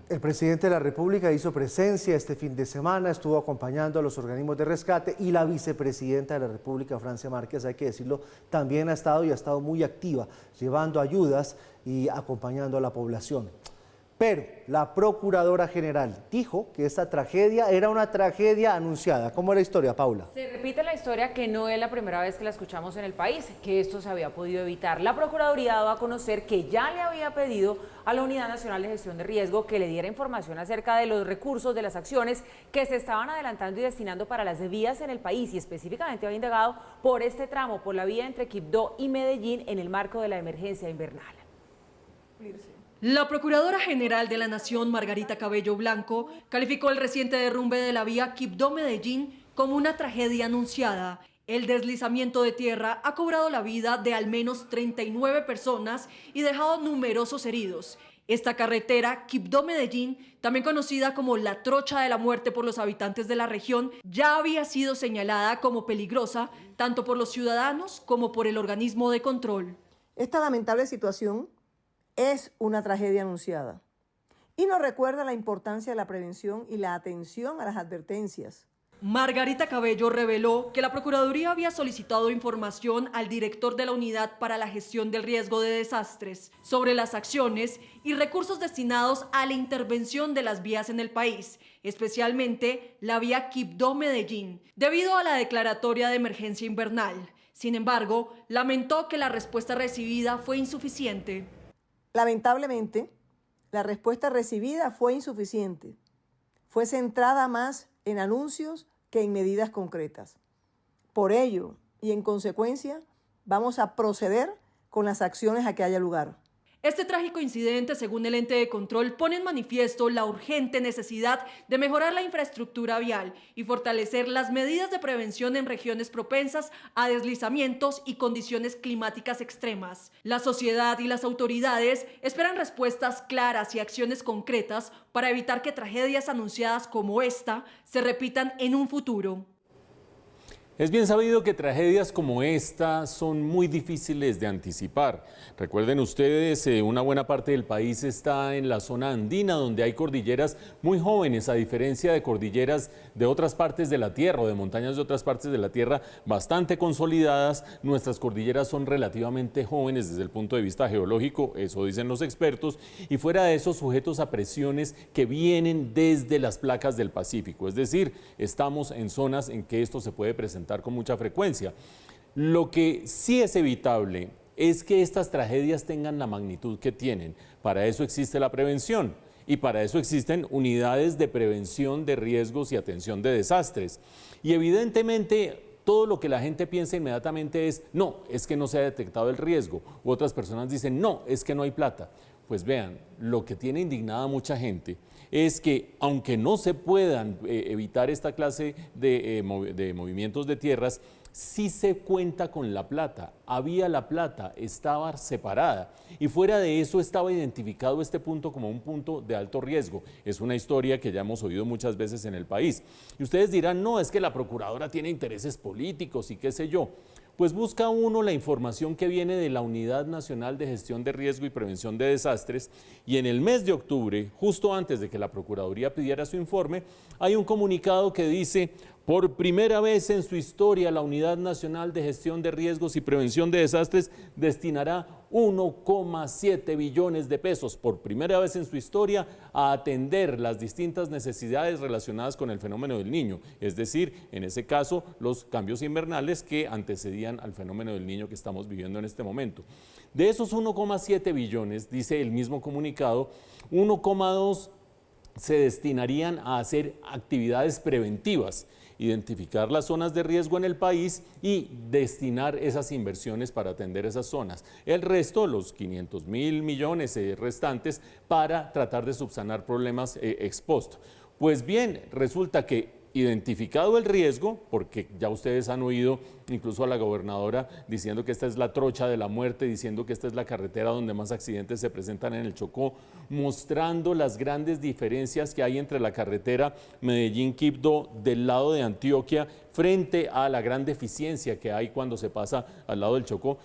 El presidente de la República hizo presencia este fin de semana, estuvo acompañando a los organismos de rescate y la vicepresidenta de la República, Francia Márquez, hay que decirlo, también ha estado muy activa, llevando ayudas y acompañando a la población. Pero la Procuradora General dijo que esta tragedia era una tragedia anunciada. ¿Cómo es la historia, Paula? Se repite la historia que no es la primera vez que la escuchamos en el país, que esto se había podido evitar. La Procuraduría ha dado a conocer que ya le había pedido a la Unidad Nacional de Gestión de Riesgo que le diera información acerca de los recursos, de las acciones que se estaban adelantando y destinando para las vías en el país, y específicamente había indagado por este tramo, por la vía entre Quibdó y Medellín en el marco de la emergencia invernal. La Procuradora General de la Nación, Margarita Cabello Blanco, calificó el reciente derrumbe de la vía Quibdó-Medellín como una tragedia anunciada. El deslizamiento de tierra ha cobrado la vida de al menos 39 personas y dejado numerosos heridos. Esta carretera, Quibdó-Medellín, también conocida como la Trocha de la Muerte por los habitantes de la región, ya había sido señalada como peligrosa tanto por los ciudadanos como por el organismo de control. Esta lamentable situación es una tragedia anunciada y nos recuerda la importancia de la prevención y la atención a las advertencias. Margarita Cabello reveló que la Procuraduría había solicitado información al director de la Unidad para la Gestión del Riesgo de Desastres sobre las acciones y recursos destinados a la intervención de las vías en el país, especialmente la vía Quibdó-Medellín, debido a la declaratoria de emergencia invernal. Sin embargo, lamentó que la respuesta recibida fue insuficiente. Lamentablemente, la respuesta recibida fue insuficiente. Fue centrada más en anuncios que en medidas concretas. Por ello, y en consecuencia, vamos a proceder con las acciones a que haya lugar. Este trágico incidente, según el ente de control, pone en manifiesto la urgente necesidad de mejorar la infraestructura vial y fortalecer las medidas de prevención en regiones propensas a deslizamientos y condiciones climáticas extremas. La sociedad y las autoridades esperan respuestas claras y acciones concretas para evitar que tragedias anunciadas como esta se repitan en un futuro. Es bien sabido que tragedias como esta son muy difíciles de anticipar. Recuerden ustedes, una buena parte del país está en la zona andina, donde hay cordilleras muy jóvenes, a diferencia de cordilleras de otras partes de la Tierra o de montañas de otras partes de la Tierra bastante consolidadas. Nuestras cordilleras son relativamente jóvenes desde el punto de vista geológico, eso dicen los expertos, y fuera de eso sujetos a presiones que vienen desde las placas del Pacífico. Es decir, estamos en zonas en que esto se puede presentar con mucha frecuencia. Lo que sí es evitable es que estas tragedias tengan la magnitud que tienen. Para eso existe la prevención y para eso existen unidades de prevención de riesgos y atención de desastres. Y evidentemente todo lo que la gente piensa inmediatamente es, no, es que no se ha detectado el riesgo. U otras personas dicen, no, es que no hay plata. Pues vean, lo que tiene indignada a mucha gente es que, aunque no se puedan evitar esta clase de movimientos de tierras, sí se cuenta con la plata. Había la plata, estaba separada y fuera de eso estaba identificado este punto como un punto de alto riesgo. Es una historia que ya hemos oído muchas veces en el país. Y ustedes dirán, no, es que la procuradora tiene intereses políticos y qué sé yo. Pues busca uno la información que viene de la Unidad Nacional de Gestión de Riesgo y Prevención de Desastres y en el mes de octubre, justo antes de que la Procuraduría pidiera su informe, hay un comunicado que dice: por primera vez en su historia, la Unidad Nacional de Gestión de Riesgos y Prevención de Desastres destinará 1,7 billones de pesos, por primera vez en su historia, a atender las distintas necesidades relacionadas con el fenómeno del Niño, es decir, en ese caso, los cambios invernales que antecedían al fenómeno del Niño que estamos viviendo en este momento. De esos 1,7 billones, dice el mismo comunicado, 1,2 se destinarían a hacer actividades preventivas, identificar las zonas de riesgo en el país y destinar esas inversiones para atender esas zonas. El resto, los 500.000 millones restantes, para tratar de subsanar problemas ex post. Pues bien, resulta que identificado el riesgo, porque ya ustedes han oído incluso a la gobernadora diciendo que esta es la trocha de la muerte, diciendo que esta es la carretera donde más accidentes se presentan en el Chocó, mostrando las grandes diferencias que hay entre la carretera Medellín-Quibdó del lado de Antioquia frente a la gran deficiencia que hay cuando se pasa al lado del Chocó.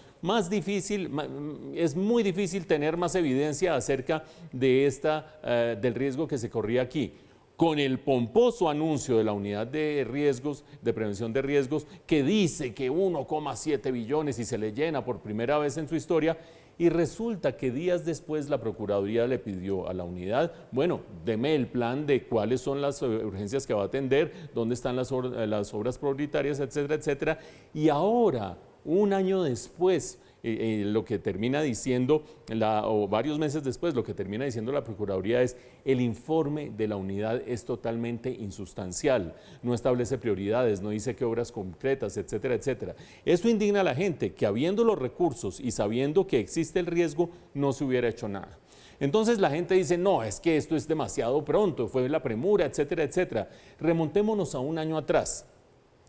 Es muy difícil tener más evidencia acerca de del riesgo que se corría aquí. Con el pomposo anuncio de la unidad de riesgos, de prevención de riesgos, que dice que 1,7 billones y se le llena por primera vez en su historia, y resulta que días después la Procuraduría le pidió a la unidad, bueno, deme el plan de cuáles son las urgencias que va a atender, dónde están las obras prioritarias, etcétera, etcétera, y ahora, un año después, lo que termina diciendo, o varios meses después, lo que termina diciendo la Procuraduría es: el informe de la unidad es totalmente insustancial, no establece prioridades, no dice qué obras concretas, etcétera, etcétera. Eso indigna a la gente, que habiendo los recursos y sabiendo que existe el riesgo, no se hubiera hecho nada. Entonces la gente dice: no, es que esto es demasiado pronto, fue la premura, etcétera, etcétera. Remontémonos a un año atrás.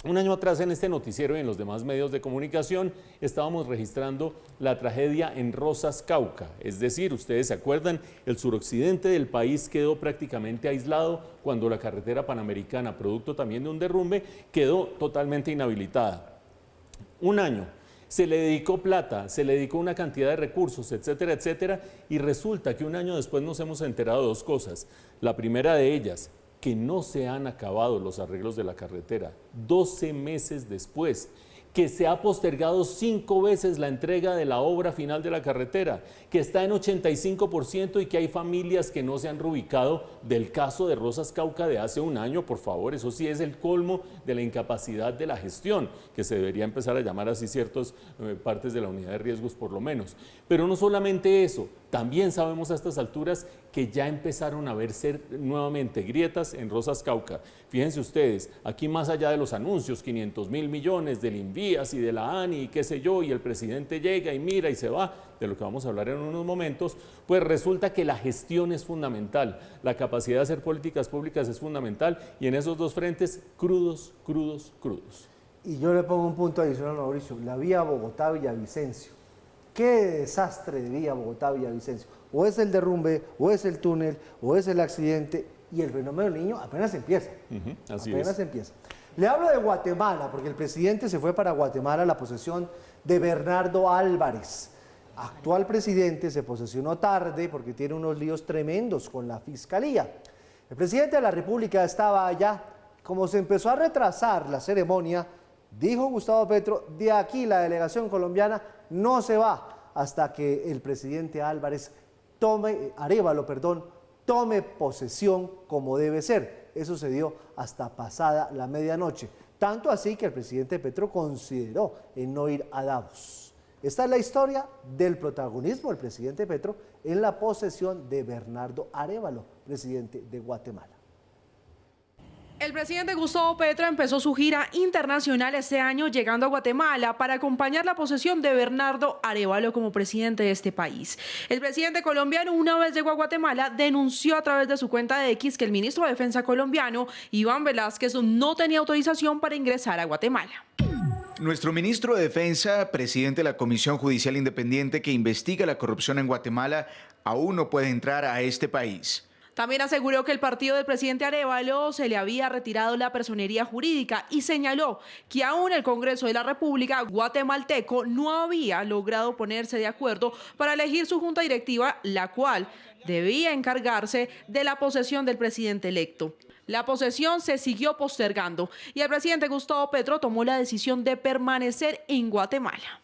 Un año atrás en este noticiero y en los demás medios de comunicación estábamos registrando la tragedia en Rosas, Cauca. Es decir, ustedes se acuerdan, el suroccidente del país quedó prácticamente aislado cuando la carretera panamericana, producto también de un derrumbe, quedó totalmente inhabilitada. Un año. Se le dedicó plata, se le dedicó una cantidad de recursos, etcétera, etcétera, y resulta que un año después nos hemos enterado de dos cosas. La primera de ellas, que no se han acabado los arreglos de la carretera, 12 meses después, que se ha postergado 5 veces la entrega de la obra final de la carretera, que está en 85% y que hay familias que no se han reubicado del caso de Rosas, Cauca de hace un año. Por favor, eso sí es el colmo de la incapacidad de la gestión, que se debería empezar a llamar así ciertas partes de la unidad de riesgos por lo menos. Pero no solamente eso, también sabemos a estas alturas que ya empezaron a verse nuevamente grietas en Rosas, Cauca. Fíjense ustedes, aquí más allá de los anuncios, 500.000 millones del Invías y de la ANI y qué sé yo, y el presidente llega y mira y se va, de lo que vamos a hablar en unos momentos, pues resulta que la gestión es fundamental, la capacidad de hacer políticas públicas es fundamental, y en esos dos frentes, crudos, crudos, crudos. Y yo le pongo un punto adicional, Mauricio, la vía Bogotá-Villavicencio. Qué desastre de vía Bogotá-Villavicencio. O es el derrumbe, o es el túnel, o es el accidente, y el fenómeno del Niño apenas empieza. Apenas empieza. Le hablo de Guatemala, porque el presidente se fue para Guatemala a la posesión de Bernardo Álvarez. Actual presidente, se posesionó tarde porque tiene unos líos tremendos con la fiscalía. El presidente de la República estaba allá. Como se empezó a retrasar la ceremonia, dijo Gustavo Petro: de aquí la delegación colombiana no se va hasta que el presidente Arévalo tome posesión como debe ser. Eso se dio hasta pasada la medianoche. Tanto así que el presidente Petro consideró en no ir a Davos. Esta es la historia del protagonismo del presidente Petro en la posesión de Bernardo Arévalo, presidente de Guatemala. El presidente Gustavo Petro empezó su gira internacional este año llegando a Guatemala para acompañar la posesión de Bernardo Arévalo como presidente de este país. El presidente colombiano, una vez llegó a Guatemala, denunció a través de su cuenta de X que el ministro de Defensa colombiano, Iván Velázquez, no tenía autorización para ingresar a Guatemala. Nuestro ministro de Defensa, presidente de la Comisión Judicial Independiente que investiga la corrupción en Guatemala, aún no puede entrar a este país. También aseguró que el partido del presidente Arévalo se le había retirado la personería jurídica y señaló que aún el Congreso de la República guatemalteco no había logrado ponerse de acuerdo para elegir su junta directiva, la cual debía encargarse de la posesión del presidente electo. La posesión se siguió postergando y el presidente Gustavo Petro tomó la decisión de permanecer en Guatemala.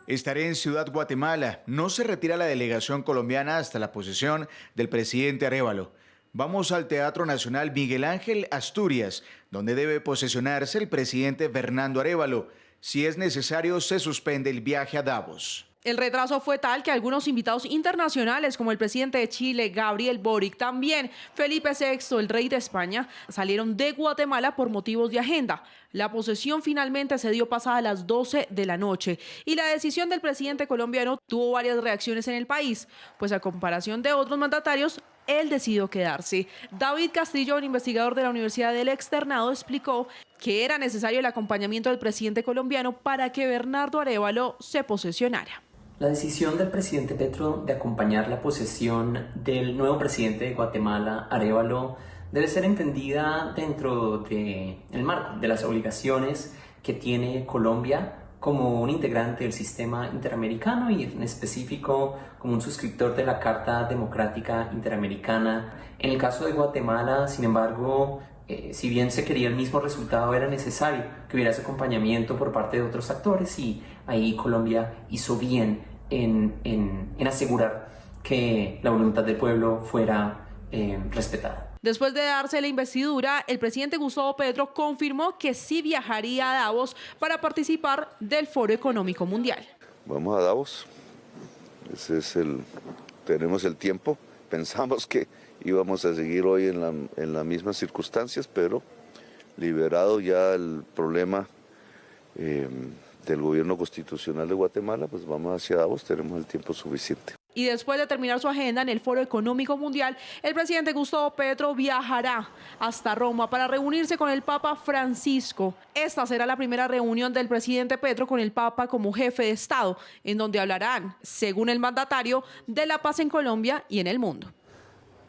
Estaré en Ciudad Guatemala. No se retira la delegación colombiana hasta la posesión del presidente Arévalo. Vamos al Teatro Nacional Miguel Ángel Asturias, donde debe posesionarse el presidente Bernardo Arévalo. Si es necesario, se suspende el viaje a Davos. El retraso fue tal que algunos invitados internacionales, como el presidente de Chile, Gabriel Boric, también Felipe VI, el rey de España, salieron de Guatemala por motivos de agenda. La posesión finalmente se dio pasada las 12 de la noche y la decisión del presidente colombiano tuvo varias reacciones en el país, pues a comparación de otros mandatarios, él decidió quedarse. David Castillo, un investigador de la Universidad del Externado, explicó que era necesario el acompañamiento del presidente colombiano para que Bernardo Arévalo se posesionara. La decisión del presidente Petro de acompañar la posesión del nuevo presidente de Guatemala, Arévalo, debe ser entendida dentro del marco de las obligaciones que tiene Colombia como un integrante del sistema interamericano y en específico como un suscriptor de la Carta Democrática Interamericana. En el caso de Guatemala, sin embargo, si bien se quería el mismo resultado, era necesario que hubiera ese acompañamiento por parte de otros actores y ahí Colombia hizo bien en asegurar que la voluntad del pueblo fuera respetada. Después de darse la investidura, el presidente Gustavo Petro confirmó que sí viajaría a Davos para participar del Foro Económico Mundial. Vamos a Davos, tenemos el tiempo, pensamos que íbamos a seguir hoy en las mismas circunstancias, pero liberado ya el problema del gobierno constitucional de Guatemala, pues vamos hacia Davos, tenemos el tiempo suficiente. Y después de terminar su agenda en el Foro Económico Mundial, el presidente Gustavo Petro viajará hasta Roma para reunirse con el Papa Francisco. Esta será la primera reunión del presidente Petro con el Papa como jefe de Estado, en donde hablarán, según el mandatario, de la paz en Colombia y en el mundo.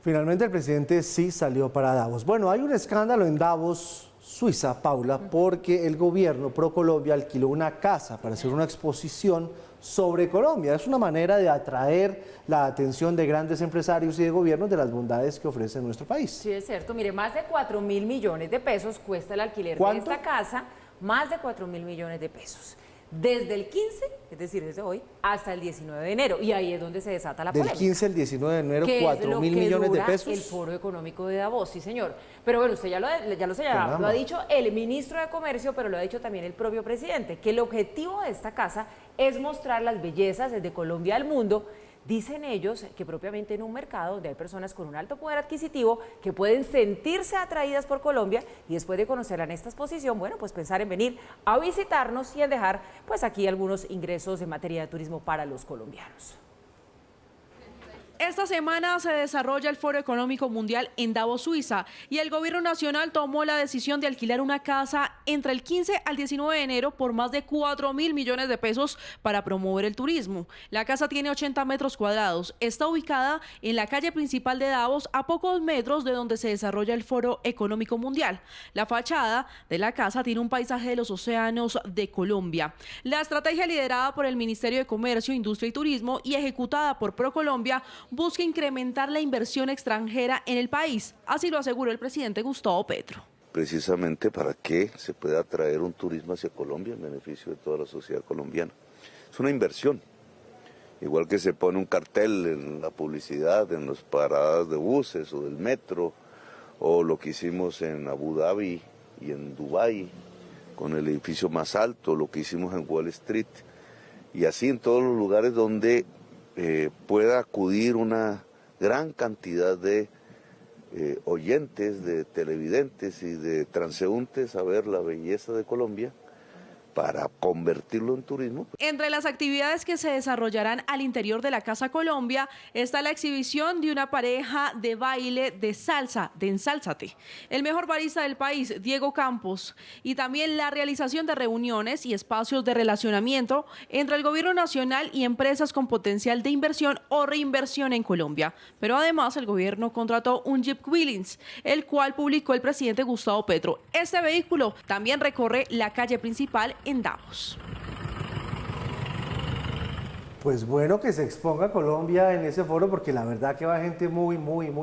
Finalmente el presidente sí salió para Davos. Bueno, hay un escándalo en Davos, Suiza, Paula, porque el gobierno pro Colombia alquiló una casa para hacer una exposición sobre Colombia. Es una manera de atraer la atención de grandes empresarios y de gobiernos de las bondades que ofrece nuestro país. Sí, es cierto. Mire, más de 4.000 millones de pesos cuesta el alquiler ¿Cuánto? de esta casa, más de 4.000 millones de pesos. Desde el 15, es decir, desde hoy, hasta el 19 de enero. Y ahí es donde se desata la polémica. Del 15 al 19 de enero, ¿Qué 4.000 millones de pesos. El Foro Económico de Davos, sí señor. Pero bueno, usted ya lo señalaba, lo ha dicho el ministro de Comercio, pero lo ha dicho también el propio presidente, que el objetivo de esta casa es mostrar las bellezas desde Colombia al mundo. Dicen ellos que propiamente en un mercado donde hay personas con un alto poder adquisitivo que pueden sentirse atraídas por Colombia y después de conocerla en esta exposición, bueno, pues pensar en venir a visitarnos y en dejar pues aquí algunos ingresos en materia de turismo para los colombianos. Esta semana se desarrolla el Foro Económico Mundial en Davos, Suiza, y el gobierno nacional tomó la decisión de alquilar una casa entre el 15 al 19 de enero por más de 4.000 millones de pesos para promover el turismo. La casa tiene 80 metros cuadrados, está ubicada en la calle principal de Davos, a pocos metros de donde se desarrolla el Foro Económico Mundial. La fachada de la casa tiene un paisaje de los océanos de Colombia. La estrategia liderada por el Ministerio de Comercio, Industria y Turismo y ejecutada por ProColombia busca incrementar la inversión extranjera en el país, así lo aseguró el presidente Gustavo Petro. Precisamente para que se pueda atraer un turismo hacia Colombia en beneficio de toda la sociedad colombiana. Es una inversión, igual que se pone un cartel en la publicidad, en las paradas de buses o del metro, o lo que hicimos en Abu Dhabi y en Dubái, con el edificio más alto, lo que hicimos en Wall Street, y así en todos los lugares donde pueda acudir una gran cantidad de oyentes, de televidentes y de transeúntes a ver la belleza de Colombia para convertirlo en turismo. Entre las actividades que se desarrollarán al interior de la Casa Colombia está la exhibición de una pareja de baile de salsa, de Ensálzate, el mejor barista del país, Diego Campos, y también la realización de reuniones y espacios de relacionamiento entre el gobierno nacional y empresas con potencial de inversión o reinversión en Colombia. Pero además el gobierno contrató un Jeep Willys, el cual publicó el presidente Gustavo Petro. Este vehículo también recorre la calle principal en Davos. Pues bueno que se exponga Colombia en ese foro, porque la verdad que va gente muy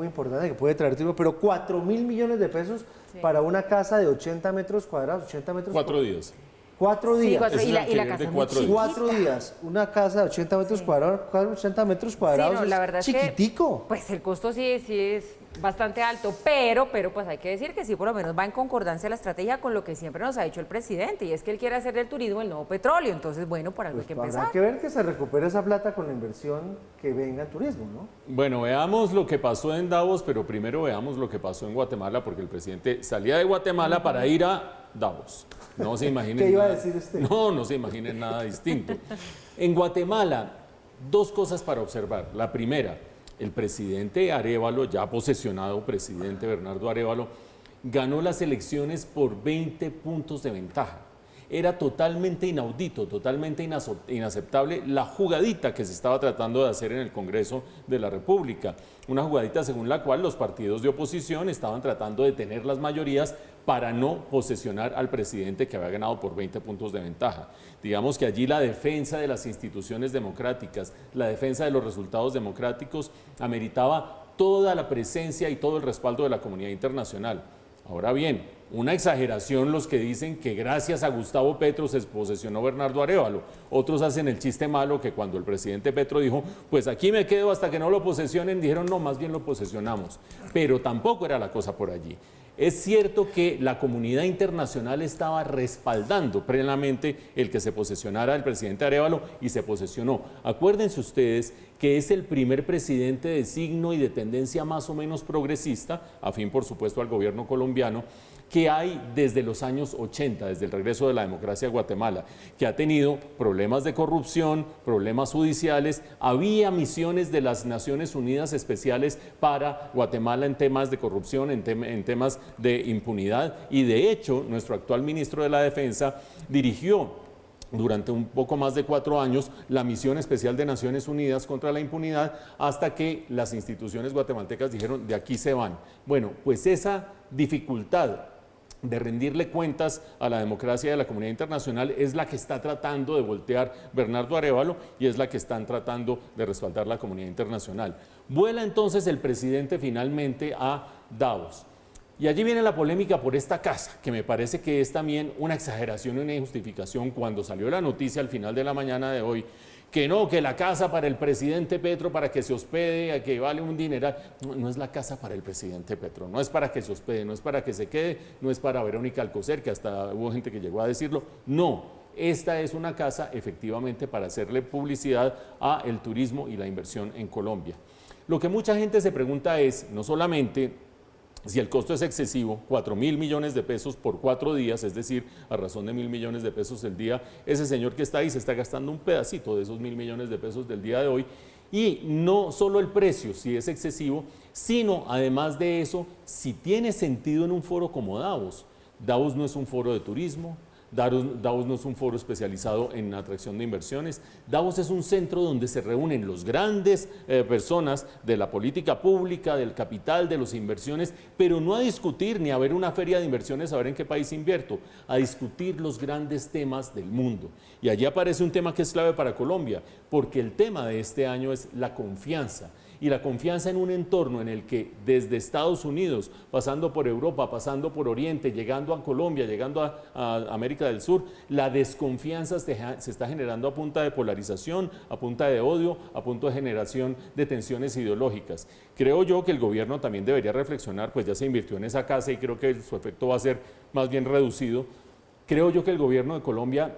importante que puede traer turismo, pero 4.000 millones de pesos para una casa de 80 metros cuadrados, 80 metros 4 días. 4 días. Sí, y la casa de es 4 muy días. 4 días, una casa de 80 metros cuadrados, 80 metros cuadrados, Sí, no, la verdad chiquitico. Es que, pues el costo sí es Bastante alto, pero pues hay que decir que sí, por lo menos va en concordancia la estrategia con lo que siempre nos ha dicho el presidente, y es que él quiere hacer del turismo el nuevo petróleo. Entonces, bueno, por algo hay que empezar. Habrá que ver que se recupere esa plata con la inversión que venga en turismo, ¿no? Bueno, veamos lo que pasó en Davos, pero primero veamos lo que pasó en Guatemala, porque el presidente salía de Guatemala para ir a Davos. No se imaginen. ¿Qué iba a decir usted? No se imaginen nada distinto. En Guatemala, dos cosas para observar. La primera, el presidente Arévalo, ya posesionado presidente Bernardo Arévalo, ganó las elecciones por 20 puntos de ventaja. Era totalmente inaudito, totalmente inaceptable la jugadita que se estaba tratando de hacer en el Congreso de la República. Una jugadita según la cual los partidos de oposición estaban tratando de tener las mayorías para no posesionar al presidente que había ganado por 20 puntos de ventaja. Digamos que allí la defensa de las instituciones democráticas, la defensa de los resultados democráticos ameritaba toda la presencia y todo el respaldo de la comunidad internacional. Ahora bien, una exageración los que dicen que gracias a Gustavo Petro se posesionó Bernardo Arévalo. Otros hacen el chiste malo que cuando el presidente Petro dijo, pues aquí me quedo hasta que no lo posesionen, dijeron no, más bien lo posesionamos. Pero tampoco era la cosa por allí. Es cierto que la comunidad internacional estaba respaldando plenamente el que se posesionara el presidente Arévalo y se posesionó. Acuérdense ustedes que es el primer presidente de signo y de tendencia más o menos progresista, afín por supuesto al gobierno colombiano, que hay desde los años 80, desde el regreso de la democracia a Guatemala, que ha tenido problemas de corrupción, problemas judiciales. Había misiones de las Naciones Unidas especiales para Guatemala en temas de corrupción, en temas de impunidad, y de hecho nuestro actual ministro de la Defensa dirigió durante un poco más de 4 años la misión especial de Naciones Unidas contra la impunidad, hasta que las instituciones guatemaltecas dijeron de aquí se van. Bueno, pues esa dificultad de rendirle cuentas a la democracia y a la comunidad internacional es la que está tratando de voltear Bernardo Arévalo y es la que están tratando de respaldar la comunidad internacional. Vuela entonces el presidente finalmente a Davos. Y allí viene la polémica por esta casa, que me parece que es también una exageración y una injustificación. Cuando salió la noticia al final de la mañana de hoy, que no, que la casa para el presidente Petro, para que se hospede, que vale un dineral. No es la casa para el presidente Petro, no es para que se hospede, no es para que se quede, no es para Verónica Alcocer, que hasta hubo gente que llegó a decirlo. No, esta es una casa efectivamente para hacerle publicidad a el turismo y la inversión en Colombia. Lo que mucha gente se pregunta es, no solamente si el costo es excesivo, 4.000 millones de pesos por 4 días, es decir, a razón de 1.000 millones de pesos el día, ese señor que está ahí se está gastando un pedacito de esos 1.000 millones de pesos del día de hoy, y no solo el precio, si es excesivo, sino además de eso, si tiene sentido en un foro como Davos. Davos no es un foro de turismo, Davos no es un foro especializado en atracción de inversiones. Davos es un centro donde se reúnen los grandes personas de la política pública, del capital, de las inversiones, pero no a discutir ni a ver una feria de inversiones, a ver en qué país invierto, a discutir los grandes temas del mundo. Y allí aparece un tema que es clave para Colombia, porque el tema de este año es la confianza. Y la confianza en un entorno en el que desde Estados Unidos, pasando por Europa, pasando por Oriente, llegando a Colombia, llegando a América del Sur, la desconfianza se está generando a punta de polarización, a punta de odio, a punto de generación de tensiones ideológicas. Creo yo que el gobierno también debería reflexionar, pues ya se invirtió en esa casa y creo que su efecto va a ser más bien reducido. Creo yo que el gobierno de Colombia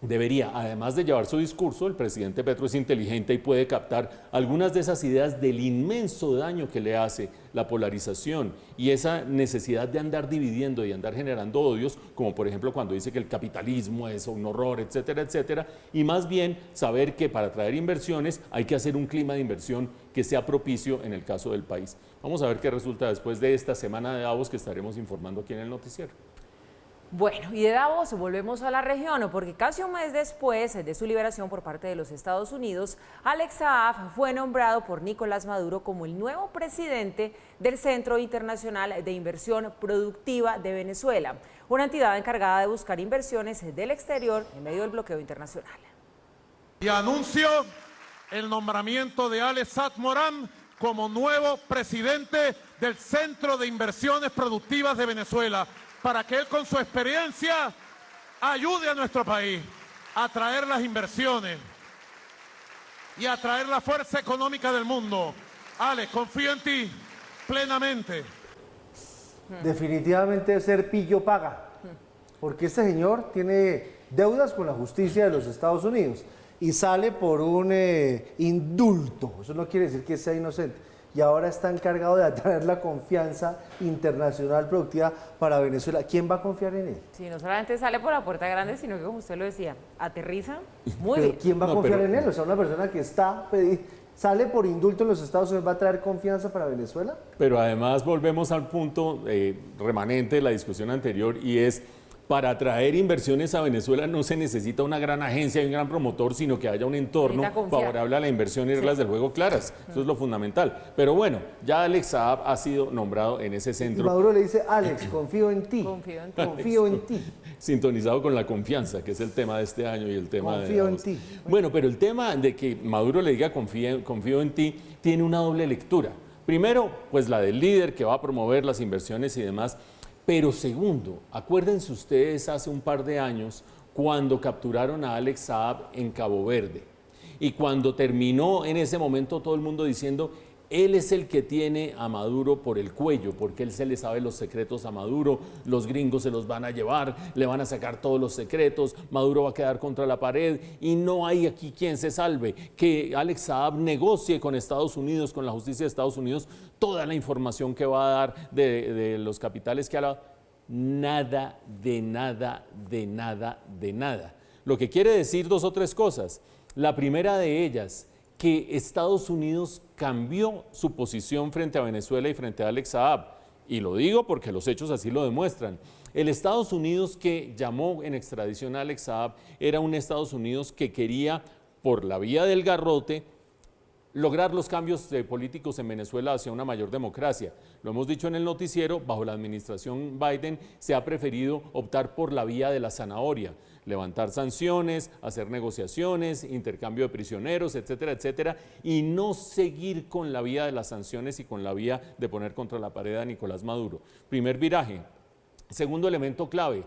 debería, además de llevar su discurso, el presidente Petro es inteligente y puede captar algunas de esas ideas del inmenso daño que le hace la polarización y esa necesidad de andar dividiendo y andar generando odios, como por ejemplo cuando dice que el capitalismo es un horror, etcétera, etcétera, y más bien saber que para atraer inversiones hay que hacer un clima de inversión que sea propicio en el caso del país. Vamos a ver qué resulta después de esta semana de Davos que estaremos informando aquí en el noticiero. Bueno, y de Davos volvemos a la región, porque casi un mes después de su liberación por parte de los Estados Unidos, Alex Saab fue nombrado por Nicolás Maduro como el nuevo presidente del Centro Internacional de Inversión Productiva de Venezuela, una entidad encargada de buscar inversiones del exterior en medio del bloqueo internacional. Y anuncio el nombramiento de Alex Saab Morán como nuevo presidente del Centro de Inversiones Productivas de Venezuela, para que él con su experiencia ayude a nuestro país a atraer las inversiones y a atraer la fuerza económica del mundo. Alex, confío en ti plenamente. Definitivamente ser pillo paga, porque este señor tiene deudas con la justicia de los Estados Unidos y sale por un indulto. Eso no quiere decir que sea inocente. Y ahora está encargado de atraer la confianza internacional productiva para Venezuela. ¿Quién va a confiar en él? Sí, no solamente sale por la puerta grande, sino que, como usted lo decía, aterriza muy ¿Pero bien. quién va a confiar en él? O sea, una persona que sale por indulto en los Estados Unidos, ¿va a traer confianza para Venezuela? Pero además volvemos al punto remanente de la discusión anterior, y es: para atraer inversiones a Venezuela no se necesita una gran agencia y un gran promotor, sino que haya un entorno favorable a la inversión y reglas del juego claras. Eso es lo fundamental. Pero bueno, ya Alex Saab ha sido nombrado en ese centro. Y Maduro le dice: Alex, confío en ti. Confío en ti. Sintonizado con la confianza, que es el tema de este año y el tema confío en ti. Bueno, pero el tema de que Maduro le diga confío en ti tiene una doble lectura. Primero, pues la del líder que va a promover las inversiones y demás. Pero segundo, acuérdense ustedes hace un par de años cuando capturaron a Alex Saab en Cabo Verde, y cuando terminó en ese momento todo el mundo diciendo: él es el que tiene a Maduro por el cuello, porque él se le sabe los secretos a Maduro, los gringos se los van a llevar, le van a sacar todos los secretos, Maduro va a quedar contra la pared y no hay aquí quien se salve. Que Alex Saab negocie con Estados Unidos, con la justicia de Estados Unidos, toda la información que va a dar de los capitales que ha dado. Nada, de nada, de nada, de nada. Lo que quiere decir dos o tres cosas. La primera de ellas, que Estados Unidos cambió su posición frente a Venezuela y frente a Alex Saab. Y lo digo porque los hechos así lo demuestran. El Estados Unidos que llamó en extradición a Alex Saab era un Estados Unidos que quería, por la vía del garrote, lograr los cambios políticos en Venezuela hacia una mayor democracia. Lo hemos dicho en el noticiero, bajo la administración Biden se ha preferido optar por la vía de la zanahoria, levantar sanciones, hacer negociaciones, intercambio de prisioneros, etcétera, etcétera, y no seguir con la vía de las sanciones y con la vía de poner contra la pared a Nicolás Maduro. Primer viraje. Segundo elemento clave: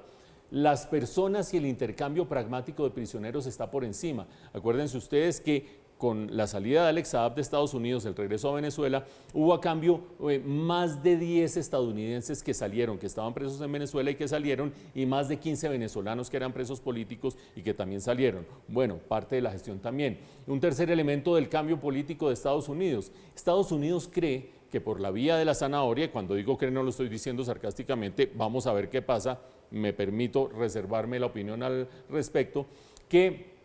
las personas y el intercambio pragmático de prisioneros está por encima. Acuérdense ustedes que con la salida de Alex Saab de Estados Unidos, el regreso a Venezuela, hubo a cambio más de 10 estadounidenses que salieron, que estaban presos en Venezuela y que salieron, y más de 15 venezolanos que eran presos políticos y que también salieron. Bueno, parte de la gestión también. Un tercer elemento del cambio político de Estados Unidos. Estados Unidos cree que por la vía de la zanahoria, y cuando digo cree no lo estoy diciendo sarcásticamente, vamos a ver qué pasa, me permito reservarme la opinión al respecto, que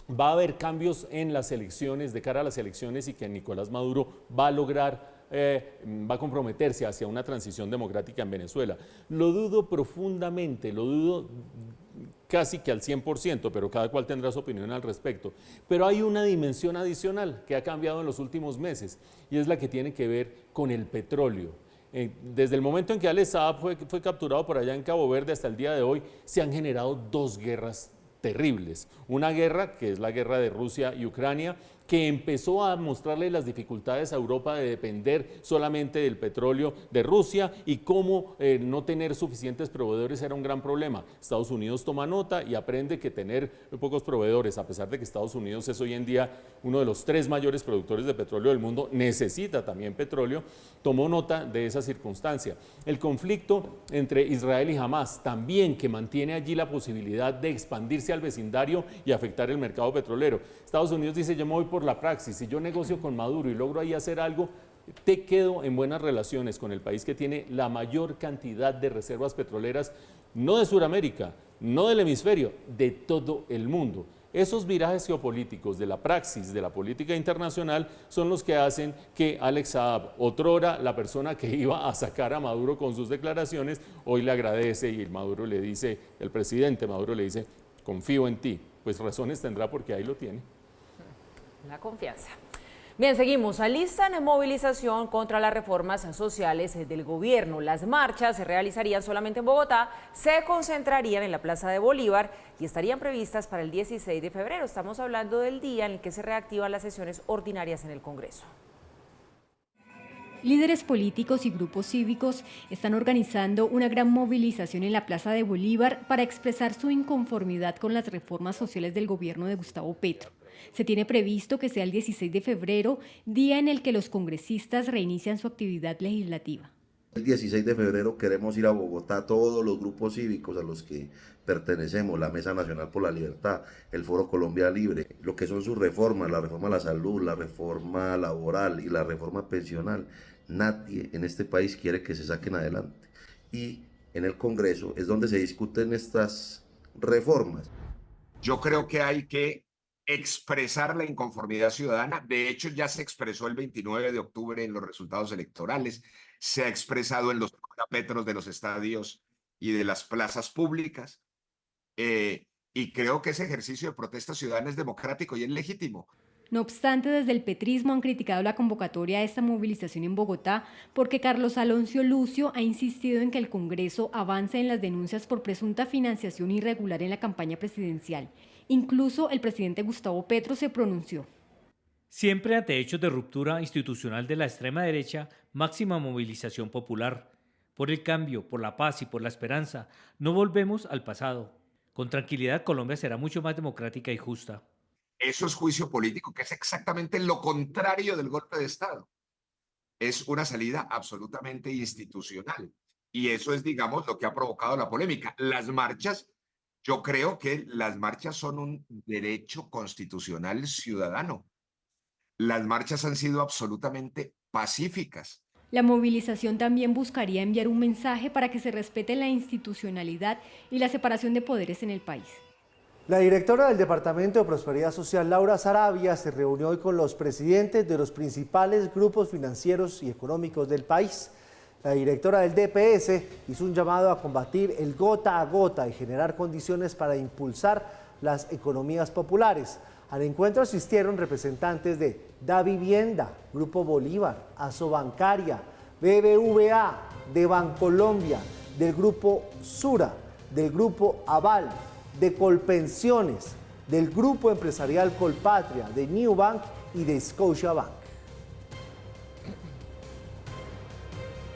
va a haber cambios en las elecciones, de cara a las elecciones, y que Nicolás Maduro va a lograr, va a comprometerse hacia una transición democrática en Venezuela. Lo dudo profundamente, lo dudo casi que al 100%, pero cada cual tendrá su opinión al respecto. Pero hay una dimensión adicional que ha cambiado en los últimos meses, y es la que tiene que ver con el petróleo. Desde el momento en que Alex Saab fue capturado por allá en Cabo Verde hasta el día de hoy, se han generado dos guerras terribles. Una guerra, que es la guerra de Rusia y Ucrania, que empezó a mostrarle las dificultades a Europa de depender solamente del petróleo de Rusia, y cómo no tener suficientes proveedores era un gran problema. Estados Unidos toma nota y aprende que tener pocos proveedores, a pesar de que Estados Unidos es hoy en día uno de los 3 mayores productores de petróleo del mundo, necesita también petróleo, tomó nota de esa circunstancia. El conflicto entre Israel y Hamas también, que mantiene allí la posibilidad de expandirse al vecindario y afectar el mercado petrolero. Estados Unidos dice: yo me voy por la praxis, si yo negocio con Maduro y logro ahí hacer algo, te quedo en buenas relaciones con el país que tiene la mayor cantidad de reservas petroleras, no de Sudamérica, no del hemisferio, de todo el mundo. Esos virajes geopolíticos de la praxis de la política internacional son los que hacen que Alex Saab, otrora la persona que iba a sacar a Maduro con sus declaraciones, hoy le agradece, y el presidente Maduro le dice: confío en ti. Pues razones tendrá, porque ahí lo tiene. La confianza. Bien, seguimos. Alistan movilización contra las reformas sociales del gobierno. Las marchas se realizarían solamente en Bogotá, se concentrarían en la Plaza de Bolívar y estarían previstas para el 16 de febrero. Estamos hablando del día en el que se reactivan las sesiones ordinarias en el Congreso. Líderes políticos y grupos cívicos están organizando una gran movilización en la Plaza de Bolívar para expresar su inconformidad con las reformas sociales del gobierno de Gustavo Petro. Se tiene previsto que sea el 16 de febrero, día en el que los congresistas reinician su actividad legislativa. El 16 de febrero queremos ir a Bogotá, todos los grupos cívicos a los que pertenecemos, la Mesa Nacional por la Libertad, el Foro Colombia Libre, lo que son sus reformas, la reforma a la salud, la reforma laboral y la reforma pensional. Nadie en este país quiere que se saquen adelante. Y en el Congreso es donde se discuten estas reformas. Yo creo que hay que expresar la inconformidad ciudadana. De hecho, ya se expresó el 29 de octubre en los resultados electorales, se ha expresado en los parapetos de los estadios y de las plazas públicas, y creo que ese ejercicio de protesta ciudadana es democrático y es legítimo. No obstante, desde el petrismo han criticado la convocatoria a esta movilización en Bogotá porque Carlos Alonso Lucio ha insistido en que el Congreso avance en las denuncias por presunta financiación irregular en la campaña presidencial. Incluso el presidente Gustavo Petro se pronunció. Siempre ante hechos de ruptura institucional de la extrema derecha, máxima movilización popular. Por el cambio, por la paz y por la esperanza, no volvemos al pasado. Con tranquilidad, Colombia será mucho más democrática y justa. Eso es juicio político, que es exactamente lo contrario del golpe de Estado. Es una salida absolutamente institucional. Y eso es, digamos, lo que ha provocado la polémica. Las marchas, yo creo que las marchas son un derecho constitucional ciudadano. Las marchas han sido absolutamente pacíficas. La movilización también buscaría enviar un mensaje para que se respete la institucionalidad y la separación de poderes en el país. La directora del Departamento de Prosperidad Social, Laura Saravia, se reunió hoy con los presidentes de los principales grupos financieros y económicos del país. La directora del DPS hizo un llamado a combatir el gota a gota y generar condiciones para impulsar las economías populares. Al encuentro asistieron representantes de Davivienda, Grupo Bolívar, Asobancaria, BBVA, de Bancolombia, del Grupo Sura, del Grupo Aval, de Colpensiones, del Grupo Empresarial Colpatria, de New Bank y de Scotiabank.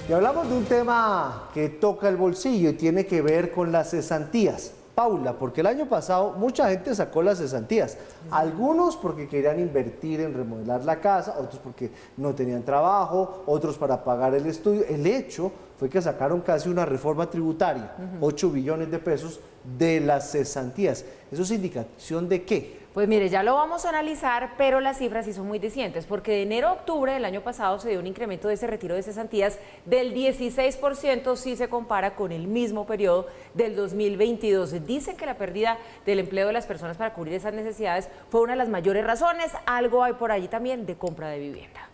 Y hablamos de un tema que toca el bolsillo y tiene que ver con las cesantías. Paula, porque el año pasado mucha gente sacó las cesantías, algunos porque querían invertir en remodelar la casa, otros porque no tenían trabajo, otros para pagar el estudio. El hecho fue que sacaron casi una reforma tributaria, 8 billones de pesos de las cesantías. ¿Eso es indicación de qué? Pues mire, ya lo vamos a analizar, pero las cifras sí son muy distintas, porque de enero a octubre del año pasado se dio un incremento de ese retiro de cesantías del 16% si se compara con el mismo periodo del 2022. Dicen que la pérdida del empleo de las personas para cubrir esas necesidades fue una de las mayores razones. Algo hay por allí también de compra de vivienda.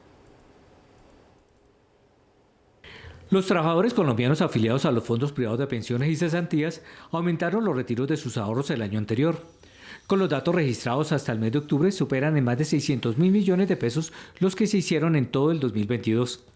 Los trabajadores colombianos afiliados a los fondos privados de pensiones y cesantías aumentaron los retiros de sus ahorros el año anterior. Con los datos registrados hasta el mes de octubre, superan en más de 600.000 millones de pesos los que se hicieron en todo el 2022.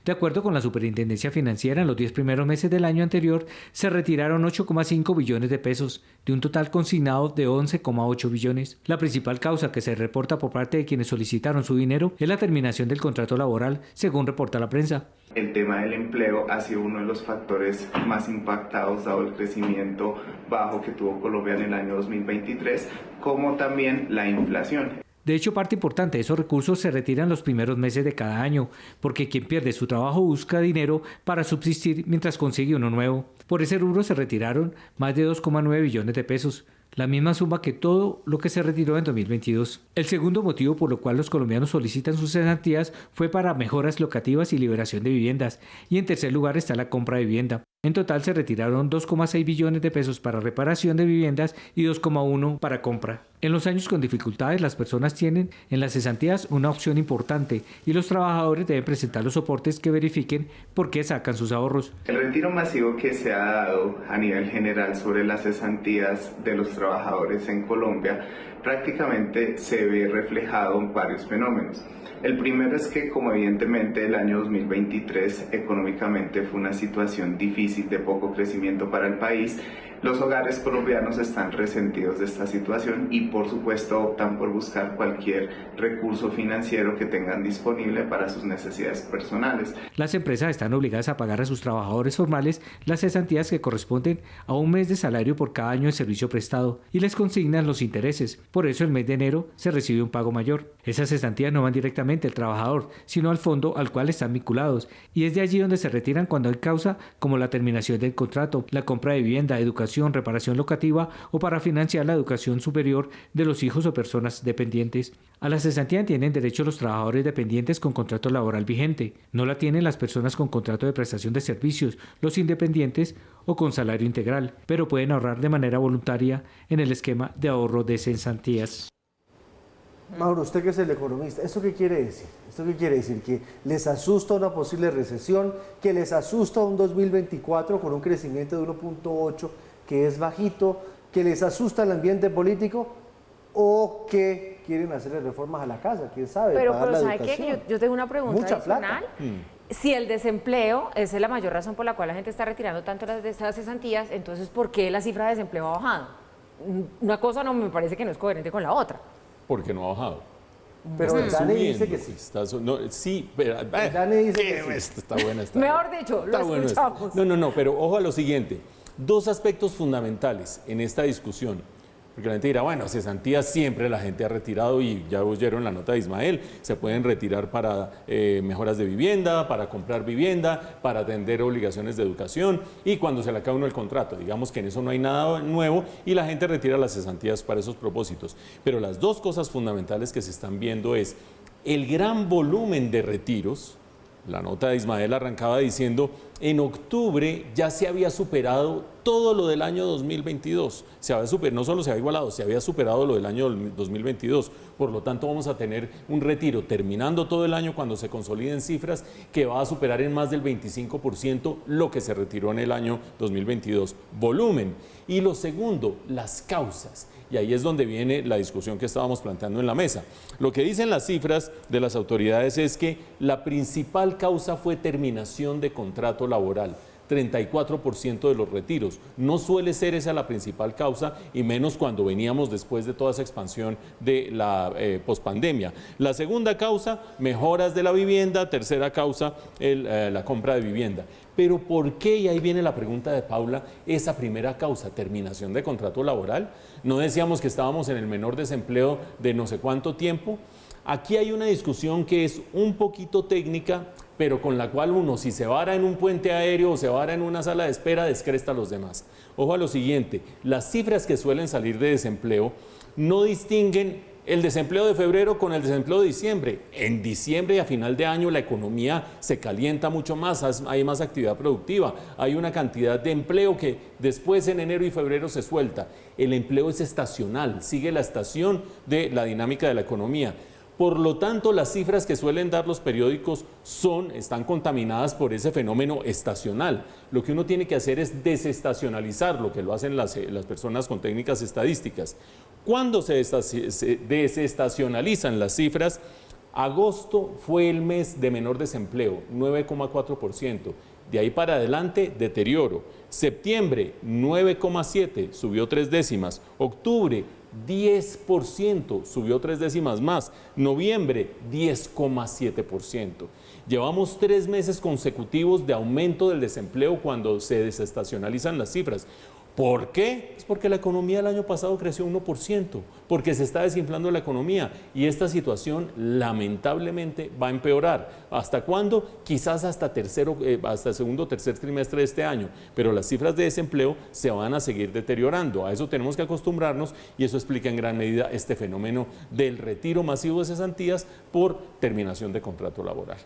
De acuerdo con la Superintendencia Financiera, en los 10 primeros meses del año anterior se retiraron 8,5 billones de pesos, de un total consignado de 11,8 billones. La principal causa que se reporta por parte de quienes solicitaron su dinero es la terminación del contrato laboral, según reporta la prensa. El tema del empleo ha sido uno de los factores más impactados dado el crecimiento bajo que tuvo Colombia en el año 2023, como también la inflación. De hecho, parte importante de esos recursos se retiran los primeros meses de cada año, porque quien pierde su trabajo busca dinero para subsistir mientras consigue uno nuevo. Por ese rubro se retiraron más de 2,9 billones de pesos, la misma suma que todo lo que se retiró en 2022. El segundo motivo por lo cual los colombianos solicitan sus cesantías fue para mejoras locativas y liberación de viviendas, y en tercer lugar está la compra de vivienda. En total se retiraron 2,6 billones de pesos para reparación de viviendas y 2,1 para compra. En los años con dificultades, las personas tienen en las cesantías una opción importante y los trabajadores deben presentar los soportes que verifiquen por qué sacan sus ahorros. El retiro masivo que se ha dado a nivel general sobre las cesantías de los trabajadores en Colombia prácticamente se ve reflejado en varios fenómenos. El primero es que, como evidentemente el año 2023 económicamente fue una situación difícil de poco crecimiento para el país, Los hogares colombianos están resentidos de esta situación y por supuesto optan por buscar cualquier recurso financiero que tengan disponible para sus necesidades personales. Las empresas están obligadas a pagar a sus trabajadores formales las cesantías que corresponden a un mes de salario por cada año de servicio prestado y les consignan los intereses. Por eso el mes de enero se recibe un pago mayor. Esas cesantías no van directamente al trabajador, sino al fondo al cual están vinculados, y es de allí donde se retiran cuando hay causa como la terminación del contrato, la compra de vivienda, educación, reparación locativa o para financiar la educación superior de los hijos o personas dependientes. A la cesantía tienen derecho los trabajadores dependientes con contrato laboral vigente. No la tienen las personas con contrato de prestación de servicios, los independientes o con salario integral, pero pueden ahorrar de manera voluntaria en el esquema de ahorro de cesantías. Mauro, usted que es el economista, ¿esto qué quiere decir? ¿Esto qué quiere decir? ¿Que les asusta una posible recesión? ¿Que les asusta un 2024 con un crecimiento de 1.8 que es bajito? ¿Que les asusta el ambiente político? ¿O que quieren hacerle reformas a la casa? ¿Quién sabe? Pero ¿sabe qué? Yo tengo una pregunta Mucha adicional. Si el desempleo es la mayor razón por la cual la gente está retirando tanto las cesantías, entonces ¿por qué la cifra de desempleo ha bajado? Una cosa no me parece que no es coherente con la otra. Porque no ha bajado. Pero el DANE dice que sí. Sí, pero... El DANE dice que sí. Está buena. Mejor dicho, lo escuchamos. No, pero ojo a lo siguiente. Dos aspectos fundamentales en esta discusión. Porque la gente dirá, bueno, cesantías siempre la gente ha retirado y ya oyeron la nota de Ismael, se pueden retirar para mejoras de vivienda, para comprar vivienda, para atender obligaciones de educación y cuando se le acaba uno el contrato. Digamos que en eso no hay nada nuevo y la gente retira las cesantías para esos propósitos. Pero las dos cosas fundamentales que se están viendo es el gran volumen de retiros. La nota de Ismael arrancaba diciendo, en octubre ya se había superado todo lo del año 2022. No solo se había igualado, se había superado lo del año 2022. Por lo tanto, vamos a tener un retiro terminando todo el año cuando se consoliden cifras que va a superar en más del 25% lo que se retiró en el año 2022. Volumen. Y lo segundo, las causas. Y ahí es donde viene la discusión que estábamos planteando en la mesa. Lo que dicen las cifras de las autoridades es que la principal causa fue terminación de contrato laboral. 34% de los retiros. No suele ser esa la principal causa y menos cuando veníamos después de toda esa expansión de la pospandemia. La segunda causa, mejoras de la vivienda. Tercera causa, la compra de vivienda. Pero ¿por qué? Y ahí viene la pregunta de Paula, esa primera causa, terminación de contrato laboral. ¿No decíamos que estábamos en el menor desempleo de no sé cuánto tiempo? Aquí hay una discusión que es un poquito técnica, pero con la cual uno, si se vara en un puente aéreo o se vara en una sala de espera, descresta a los demás. Ojo a lo siguiente, las cifras que suelen salir de desempleo no distinguen el desempleo de febrero con el desempleo de diciembre. En diciembre y a final de año la economía se calienta mucho más, hay más actividad productiva, hay una cantidad de empleo que después en enero y febrero se suelta. El empleo es estacional, sigue la estación de la dinámica de la economía. Por lo tanto, las cifras que suelen dar los periódicos están contaminadas por ese fenómeno estacional. Lo que uno tiene que hacer es desestacionalizar, lo que lo hacen las personas con técnicas estadísticas. Cuando se desestacionalizan las cifras, agosto fue el mes de menor desempleo, 9,4%. De ahí para adelante, deterioro. Septiembre, 9,7%, subió 3 décimas. Octubre, 10%, subió 3 décimas más. Noviembre, 10,7%. Llevamos 3 meses consecutivos de aumento del desempleo cuando se desestacionalizan las cifras. ¿Por qué? Es porque la economía el año pasado creció 1%, porque se está desinflando la economía y esta situación lamentablemente va a empeorar. ¿Hasta cuándo? Quizás hasta segundo o tercer trimestre de este año, pero las cifras de desempleo se van a seguir deteriorando. A eso tenemos que acostumbrarnos y eso explica en gran medida este fenómeno del retiro masivo de cesantías por terminación de contrato laboral.